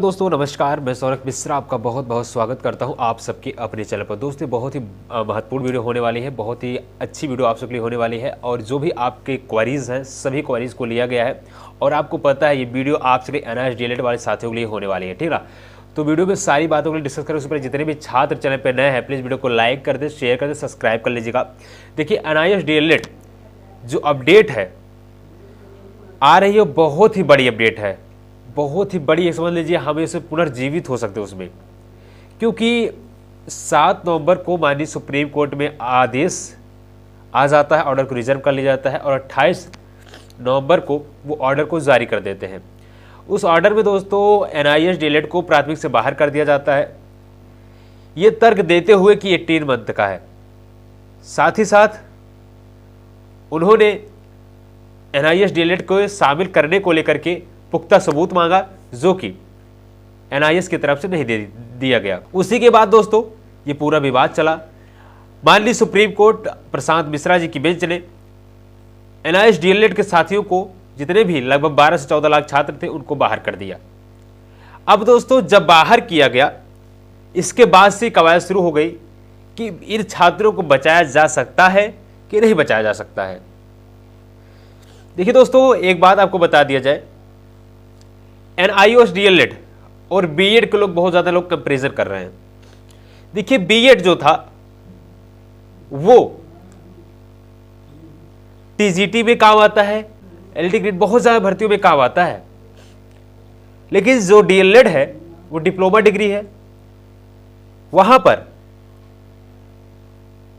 दोस्तों नमस्कार, मैं सौरभ मिश्रा आपका बहुत बहुत स्वागत करता हूं आप सबके अपने चैनल पर। दोस्तों बहुत ही महत्वपूर्ण वीडियो होने वाली है, बहुत ही अच्छी वीडियो आप सबके लिए होने वाली है और जो भी आपके क्वेरीज हैं सभी क्वेरीज को लिया गया है और आपको पता है ये वीडियो आप सभी एनआईएस डीएलएड वाले साथियों के लिए होने वाली है, ठीक ना। तो वीडियो में सारी बातों को डिस्कस करें उसके पर जितने भी छात्र चैनल पर नए हैं प्लीज़ वीडियो को लाइक कर दे, शेयर कर दे, सब्सक्राइब कर लीजिएगा। देखिए एनआईएस डीएलएड जो अपडेट है आ रही है बहुत ही बड़ी अपडेट है, बहुत ही बड़ी, समझ लीजिए हम इसे पुनर्जीवित हो सकते हैं उसमें, क्योंकि 7 नवंबर को माननीय सुप्रीम कोर्ट में आदेश आ जाता है, ऑर्डर को रिजर्व कर लिया जाता है और 28 नवंबर को वो ऑर्डर को जारी कर देते हैं। उस ऑर्डर में दोस्तों एनआईएस डीएलएड को प्राथमिक से बाहर कर दिया जाता है, ये तर्क देते हुए कि 18 मंथ का है। साथ ही साथ उन्होंने एनआईएस डीएलएड को शामिल करने को लेकर के पुख्ता सबूत मांगा, जो कि एनआईएस की तरफ से नहीं दिया गया। उसी के बाद दोस्तों ये पूरा विवाद चला। माननीय सुप्रीम कोर्ट प्रशांत मिश्रा जी की बेंच ने एनआईएस डीएलएड के साथियों को, जितने भी लगभग 12 से 14 लाख छात्र थे, उनको बाहर कर दिया। अब दोस्तों जब बाहर किया गया, इसके बाद से कवायद शुरू हो गई कि इन छात्रों को बचाया जा सकता है कि नहीं बचाया जा सकता है। देखिए दोस्तों एक बात आपको बता दिया जाए, एनआईएस डीएलएड और बीएड के बहुत ज्यादा लोग कंपैरिजन कर रहे हैं। देखिए बीएड जो था वो टीजीटी में काम आता है, एलटी ग्रेड बहुत ज्यादा भर्तियों में काम आता है, लेकिन जो डीएलएड है वो डिप्लोमा डिग्री है, वहां पर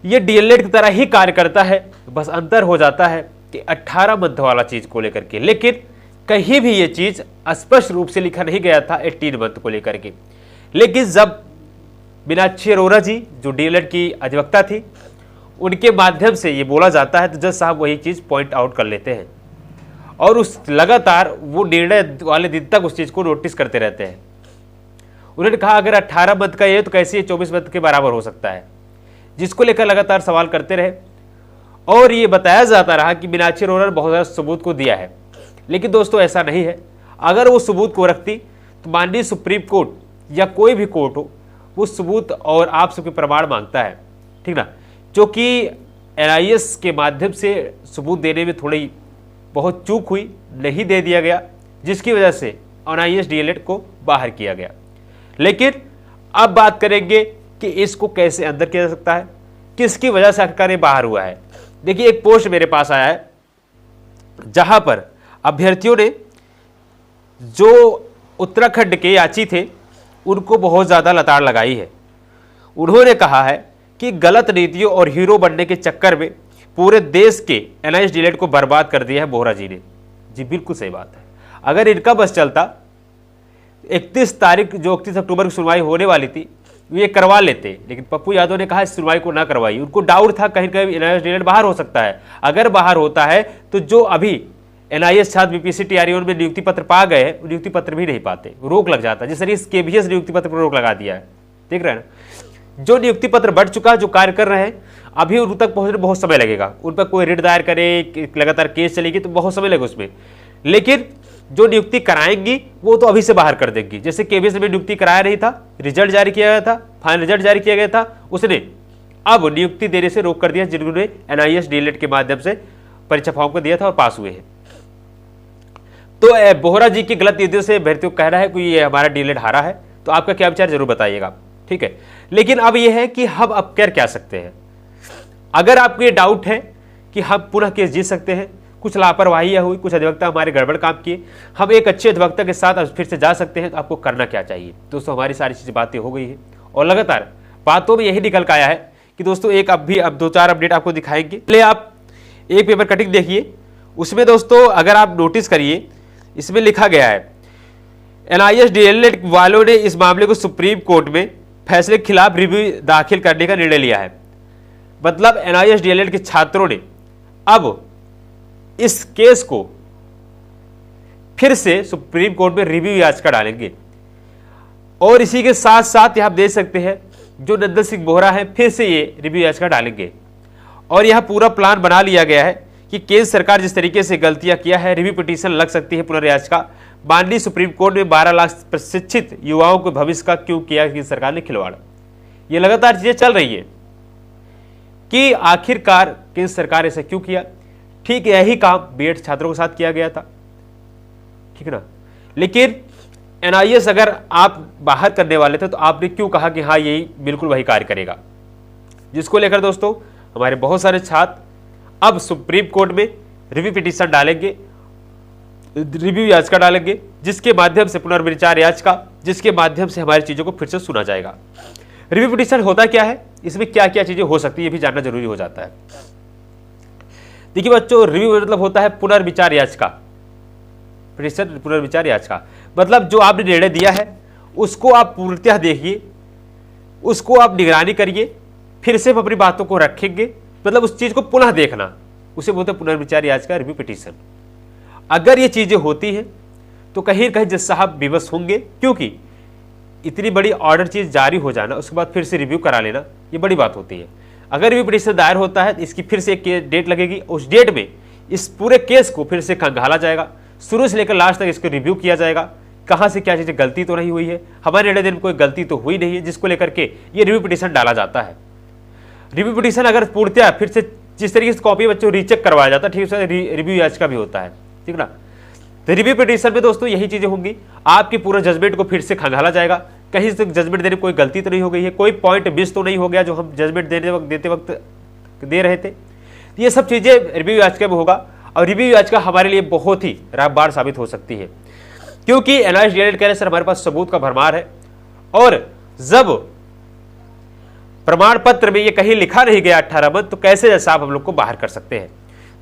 ये डीएलएड की तरह ही कार्य करता है। बस अंतर हो जाता है कि 18 मंथ वाला चीज को लेकर के, लेकिन कहीं भी ये चीज स्पष्ट रूप से लिखा नहीं गया था 18 मंथ को लेकर के। लेकिन जब मीनाक्षी अरोड़ा जी जो डीएलएड की अधिवक्ता थी, उनके माध्यम से ये बोला जाता है तो जज साहब वही चीज पॉइंट आउट कर लेते हैं और उस लगातार वो निर्णय वाले दिन तक उस चीज को नोटिस करते रहते हैं। उन्होंने कहा अगर 18 मंथ का ये तो कैसे ये 24 मंथ के बराबर हो सकता है, जिसको लेकर लगातार सवाल करते रहे और ये बताया जाता रहा कि मीनाक्षी अरोड़ा ने बहुत सारे सबूत को दिया है। लेकिन दोस्तों ऐसा नहीं है, अगर वो सबूत को रखती तो माननीय सुप्रीम कोर्ट या कोई भी कोर्ट हो वो सबूत और आप सबके प्रमाण मांगता है, ठीक ना। जो कि एनआईएस के माध्यम से सबूत देने में थोड़ी बहुत चूक हुई, नहीं दे दिया गया, जिसकी वजह से एनआईएस डीएलएड को बाहर किया गया। लेकिन अब बात करेंगे कि इसको कैसे अंदर किया जा सकता है, किसकी वजह से आखिरकार ये बाहर हुआ है। देखिए एक पोस्ट मेरे पास आया है जहां पर अभ्यर्थियों ने जो उत्तराखंड के याची थे उनको बहुत ज़्यादा लताड़ लगाई है। उन्होंने कहा है कि गलत नीतियों और हीरो बनने के चक्कर में पूरे देश के एनआईएस डीएलएड को बर्बाद कर दिया है बोहरा जी ने। जी बिल्कुल सही बात है, अगर इनका बस चलता 31 अक्टूबर की सुनवाई होने वाली थी, ये करवा लेते, लेकिन पप्पू यादव ने कहा इस सुनवाई को ना करवाई। उनको डाउट था कहीं कहीं एनआईएस डीएलएड बाहर हो सकता है। अगर बाहर होता है तो जो अभी एनआईएस छात्र बीपीएससी टीआरई में नियुक्ति पत्र पा गए हैं, नियुक्ति पत्र भी नहीं पाते, रोक लग जाता है। जिस तरीके से केबीएस नियुक्ति पत्र पर रोक लगा दिया है, देख रहे हैं ना। जो नियुक्ति पत्र बढ़ चुका है, जो कार्य कर रहे हैं, अभी उन तक पहुंचने में बहुत समय लगेगा। उन पर कोई रिट दायर करे, लगातार केस चलेगी तो बहुत समय लगेगा उसमें। लेकिन जो नियुक्ति कराएंगी वो तो अभी से बाहर कर देंगी। जैसे केबीएस में नियुक्ति कराया नहीं था, रिजल्ट जारी किया गया था, फाइनल रिजल्ट जारी किया गया था, उसने अब नियुक्ति देने से रोक कर दिया जिन्होंने एनआईएस डीएलएड के माध्यम से परीक्षा फॉर्म को दिया था और पास हुए हैं। तो बोहरा जी की गलत नीतियों से अभ्यर्थियों को कहना है कि ये हमारा डीएलएड हारा है, तो आपका क्या विचार जरूर बताइएगा, ठीक है। लेकिन अब ये है कि हम अब क्या सकते हैं। अगर आपको ये डाउट है कि हम पुनः केस जीत सकते हैं, कुछ लापरवाही हुई, कुछ अधिवक्ता हमारे गड़बड़ काम किए, हम एक अच्छे अधिवक्ता के साथ फिर से जा सकते हैं, तो आपको करना क्या चाहिए। दोस्तों हमारी सारी चीज़ें बातें हो गई है और लगातार बातों में यही निकल कर आया है कि दोस्तों अब 2-4 अपडेट आपको दिखाएंगे। पहले आप एक पेपर कटिंग देखिए, उसमें दोस्तों अगर आप नोटिस करिए, इसमें लिखा गया है एनआईएस डीएलएड वालों ने इस मामले को सुप्रीम कोर्ट में फैसले के खिलाफ रिव्यू दाखिल करने का निर्णय लिया है। मतलब एनआईएस डीएलएड के छात्रों ने अब इस केस को फिर से सुप्रीम कोर्ट में रिव्यू याचिका डालेंगे। और इसी के साथ साथ यहां आप देख सकते हैं जो नंदन सिंह बोहरा है, फिर से ये रिव्यू याचिका डालेंगे। और यह पूरा प्लान बना लिया गया है कि केंद्र सरकार जिस तरीके से गलतियां किया है, रिव्यू पिटीशन लग सकती है पुनर्याचिका। माननीय सुप्रीम कोर्ट में 12 लाख प्रशिक्षित युवाओं के भविष्य का क्यों किया कि सरकार ने खिलवाड़। ये लगातार चीजें चल रही है कि आखिरकार केंद्र सरकार ऐसा क्यों किया। ठीक यही काम बीएड छात्रों के साथ किया गया था, ठीक है ना। लेकिन एनआईएस अगर आप बाहर करने वाले थे तो आपने क्यों कहा कि हाँ यही बिल्कुल वही कार्य करेगा, जिसको लेकर दोस्तों हमारे बहुत सारे छात्र अब सुप्रीम कोर्ट में रिव्यू पिटीशन डालेंगे, रिव्यू याचिका डालेंगे, जिसके माध्यम से पुनर्विचार याचिका, जिसके माध्यम से हमारी चीजों को फिर से सुना जाएगा। रिव्यू पिटीशन होता क्या है, इसमें क्या क्या चीजें हो सकती है, ये भी जानना जरूरी हो जाता है। देखिए बच्चों, रिव्यू मतलब होता है पुनर्विचार याचिका। पिटीशन पुनर्विचार याचिका मतलब जो आपने निर्णय दिया है उसको आप पूर्णतः देखिए, उसको आप निगरानी करिए, फिर से अपनी बातों को रखेंगे, मतलब उस चीज को पुनः देखना, उसे बोलते हैं पुनर्विचार याचिका, रिव्यू पिटीशन। अगर ये चीजें होती हैं तो कहीं ना कहीं जज साहब विवश होंगे, क्योंकि इतनी बड़ी ऑर्डर चीज जारी हो जाना, उसके बाद फिर से रिव्यू करा लेना, ये बड़ी बात होती है। अगर रिव्यू पिटीशन दायर होता है तो इसकी फिर से एक डेट लगेगी, उस डेट में इस पूरे केस को फिर से खंगाला जाएगा, शुरू से लेकर लास्ट तक इसको रिव्यू किया जाएगा, कहां से क्या चीजें गलती तो नहीं हुई है, हमारे निर्णय देने में कोई गलती तो हुई नहीं है, जिसको लेकर के ये रिव्यू पिटीशन डाला जाता है। रिव्यू पिटीशन अगर पूर्णतः फिर से जिस तरीके से कॉपी बच्चों रीचेक करवाया जाता है, ठीक है, रिव्यू याचिका भी होता है, ठीक ना। तो रिव्यू पिटीशन में दोस्तों यही चीजें होंगी, आपकी पूरा जजमेंट को फिर से खंगाला जाएगा, कहीं से जजमेंट देने में कोई गलती तो नहीं हो गई है, कोई पॉइंट मिस तो नहीं हो गया जो हम जजमेंट देते वक्त दे रहे थे। ये सब चीजें रिव्यू याचिका में होगा, और रिव्यू याचिका हमारे लिए बहुत ही रामबाण साबित हो सकती है, क्योंकि एनआईएस डीएलएड कहने से हमारे पास सबूत का भरमार है, और जब प्रमाण पत्र में ये कहीं लिखा नहीं गया 18 मत, तो कैसे जज साहब हम लोग को बाहर कर सकते हैं।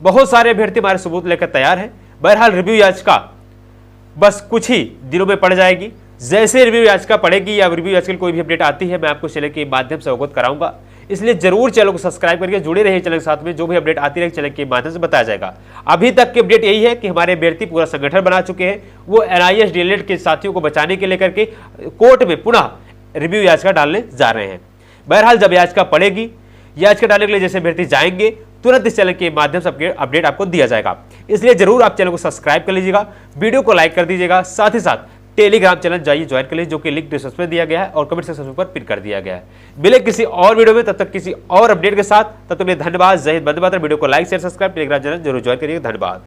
बहुत सारे अभ्यर्थी हमारे सबूत लेकर तैयार हैं। बहरहाल रिव्यू याचिका बस कुछ ही दिनों में पड़ जाएगी। जैसे रिव्यू याचिका पड़ेगी या रिव्यू याचिका कोई भी अपडेट आती है, मैं आपको चैनल के माध्यम से अवगत कराऊंगा, इसलिए जरूर चैनल को सब्सक्राइब करके जुड़े रहिए चैनल के साथ में। जो भी अपडेट आती रहे चैनल के माध्यम से बताया जाएगा। अभी तक की अपडेट यही है कि हमारे अभ्यर्थी पूरा संगठन बना चुके हैं, वो एनआईएस डीएलएड के साथियों को बचाने के लेकर के कोर्ट में पुनः रिव्यू याचिका डालने जा रहे हैं। बहरहाल जब याचिका पड़ेगी, याचिका डालने के लिए जैसे अभ्यर्थी जाएंगे, तुरंत इस चैनल के माध्यम से अपडेट आपको दिया जाएगा। इसलिए जरूर आप चैनल को सब्सक्राइब कर लीजिएगा, वीडियो को लाइक कर दीजिएगा, साथ ही साथ टेलीग्राम चैनल जाइए ज्वाइन कर लीजिए, जो कि लिंक डिस्क्रिप्शन में दिया गया है और कमेंट सेक्शन पर पिन कर दिया गया है। मिले किसी और वीडियो में, तब तक किसी और अपडेट के साथ, तब तक के लिए धन्यवाद। जय हिंद, वंदे मातरम। वीडियो को like share subscribe Telegram channel जरूर ज्वाइन करिएगा। धन्यवाद।